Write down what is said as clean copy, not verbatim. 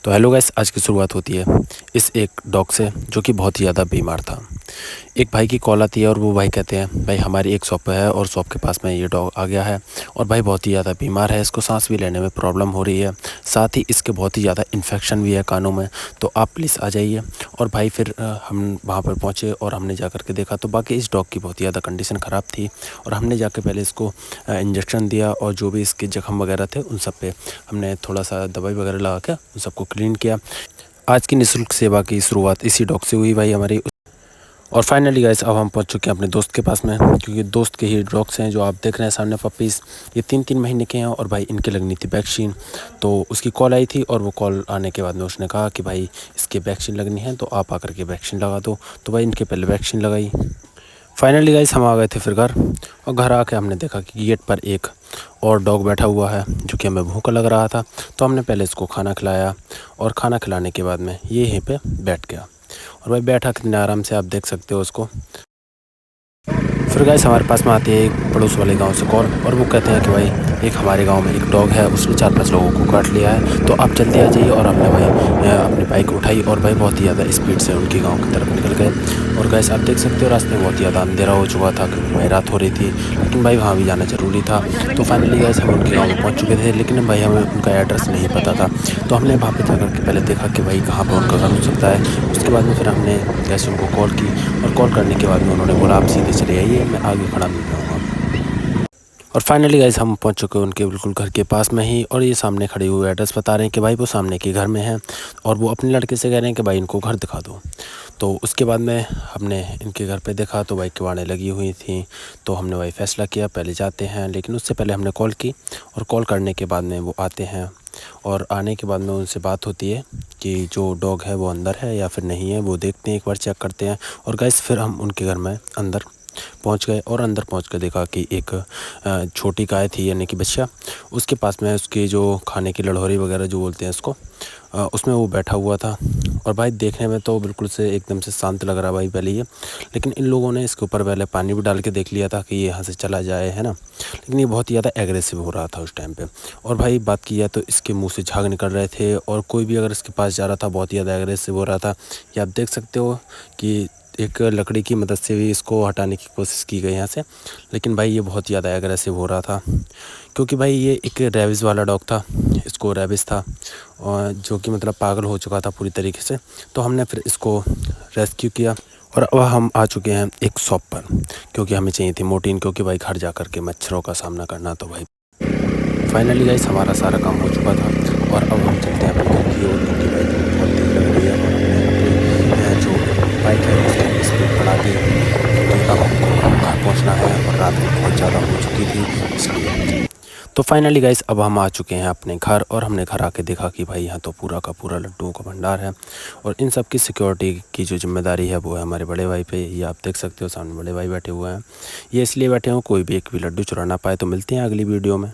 तो hello guys, आज की शुरुआत होती है इस एक डॉग से जो कि बहुत ही ज़्यादा बीमार था। एक भाई की कॉल आती है और वो भाई कहते हैं भाई हमारी एक शॉप है और शॉप के पास में ये डॉग आ गया है और भाई बहुत ही ज़्यादा बीमार है, इसको सांस भी लेने में प्रॉब्लम हो रही है, साथ ही इसके बहुत ही ज़्यादा इन्फेक्शन भी है कानों में, तो आप प्लीज़ आ जाइए। और भाई फिर हम वहाँ पर पहुँचे और हमने जा कर के देखा तो बाकी इस डॉग की बहुत ही ज़्यादा कंडीशन ख़राब थी और हमने जाके पहले इसको इंजेक्शन दिया और जो भी इसके ज़ख्म वगैरह थे उन सब पे हमने थोड़ा सा दवाई वगैरह लगा के उन सबको क्लीन किया। आज की निःशुल्क सेवा की शुरुआत इसी डॉग से हुई भाई हमारी। और फाइनली गाइस अब हम पहुंच चुके हैं अपने दोस्त के पास में, क्योंकि दोस्त के ही डॉग्स हैं जो आप देख रहे हैं सामने पपीज़, ये 3-3 महीने के हैं और भाई इनके लगनी थी वैक्सीन। तो उसकी कॉल आई थी और वो कॉल आने के बाद में उसने कहा कि भाई इसकी वैक्सीन लगनी है तो आप आकर के वैक्सीन लगा दो। तो भाई इनके पहले वैक्सीन लगाई। फाइनली गाइस हम आ गए थे फिर घर, और घर आके हमने देखा कि गेट पर एक और डॉग बैठा हुआ है जो कि हमें भूख लग रहा था। तो हमने पहले इसको खाना खिलाया और खाना खिलाने के बाद में ये यहीं पे बैठ गया और भाई बैठा कितने आराम से, आप देख सकते हो उसको। फिर गाइस हमारे पास में आती है एक पड़ोस वाले गांव से कॉल और वो कहते हैं कि भाई एक हमारे गांव में एक डॉग है, उसने 4-5 लोगों को काट लिया है, तो आप जल्दी आ जाइए। और हमने भाई अपनी बाइक उठाई और भाई बहुत ही ज़्यादा स्पीड से उनके गांव की तरफ निकल गए। और गाइस आप देख सकते हो रास्ते में बहुत ही ज़्यादा अंधेरा हो चुका था क्योंकि भाई रात हो रही थी, लेकिन भाई वहाँ भी जाना ज़रूरी था। तो फाइनली गाइस हम उनके गाँव में पहुँच चुके थे, लेकिन भाई हमें उनका एड्रेस नहीं पता था। तो हमने वहाँ पर जाकर के पहले देखा कि भाई कहाँ पर उनका घर हो सकता है। उसके बाद में फिर हमने जैसे उनको कॉल की और कॉल करने के बाद में उन्होंने बोला आप सीधे चले आइए, मैं आगे खड़ा मिल जाऊँगा। और फाइनली गाइस हम पहुंच चुके हैं उनके बिल्कुल घर के पास में ही, और ये सामने खड़े हुए एड्रेस बता रहे हैं कि भाई वो सामने के घर में हैं और वो अपने लड़के से कह रहे हैं कि भाई इनको घर दिखा दो। तो उसके बाद में हमने इनके घर पे देखा तो भाई किवाड़ें लगी हुई थी। तो हमने भाई फ़ैसला किया पहले जाते हैं, लेकिन उससे पहले हमने कॉल की और कॉल करने के बाद में वो आते हैं और आने के बाद में उनसे बात होती है कि जो डॉग है वो अंदर है या फिर नहीं है, वो देखते हैं, एक बार चेक करते हैं। और गाइस फिर हम उनके घर में अंदर पहुंच गए और अंदर पहुंच कर देखा कि एक छोटी गाय थी यानी कि बच्चा, उसके पास में उसकी जो खाने की लड़होरी वगैरह जो बोलते हैं उसको, उसमें वो बैठा हुआ था। और भाई देखने में तो बिल्कुल से एकदम से शांत लग रहा भाई पहले ये, लेकिन इन लोगों ने इसके ऊपर पहले पानी भी डाल के देख लिया था कि ये यहाँ से चला जाए, है ना। लेकिन ये बहुत ही ज़्यादा एग्रेसिव हो रहा था उस टाइम पे। और भाई बात की जाए तो इसके मुंह से झाग निकल रहे थे और कोई भी अगर इसके पास जा रहा था बहुत ही ज़्यादा एग्रेसिव हो रहा था। ये आप देख सकते हो कि एक लकड़ी की मदद से भी इसको हटाने की कोशिश की गई यहाँ से, लेकिन भाई ये बहुत ज़्यादा एग्रेसिव हो रहा था क्योंकि भाई ये एक रेबिस वाला डॉग था, इसको रेबिस था और जो कि मतलब पागल हो चुका था पूरी तरीके से। तो हमने फिर इसको रेस्क्यू किया और अब हम आ चुके हैं एक शॉप पर, क्योंकि हमें चाहिए थी मोर्टीन, क्योंकि भाई घर जा कर के मच्छरों का सामना करना। तो भाई फाइनली गाइस हमारा सारा काम हो चुका था और अब हम चलते हैं अपने घर की ओर, क्योंकि भाई धूप बहुत तेज लग रही है और हमने अपनी जो बाइक है उसकी स्पीड बढ़ा दी, क्योंकि अब हमको घर पहुंचना है और रात भी बहुत ज़्यादा हो चुकी थी इसलिए। तो फाइनली गाइस अब हम आ चुके हैं अपने घर और हमने घर आके देखा कि भाई यहाँ तो पूरा का पूरा लड्डुओं का भंडार है और इन सब की सिक्योरिटी की जो जिम्मेदारी है वो है हमारे बड़े भाई पे। ये आप देख सकते हो सामने बड़े भाई बैठे हुए हैं, ये इसलिए बैठे हों कोई भी एक भी लड्डू चुरा ना पाए। तो मिलते हैं अगली वीडियो में।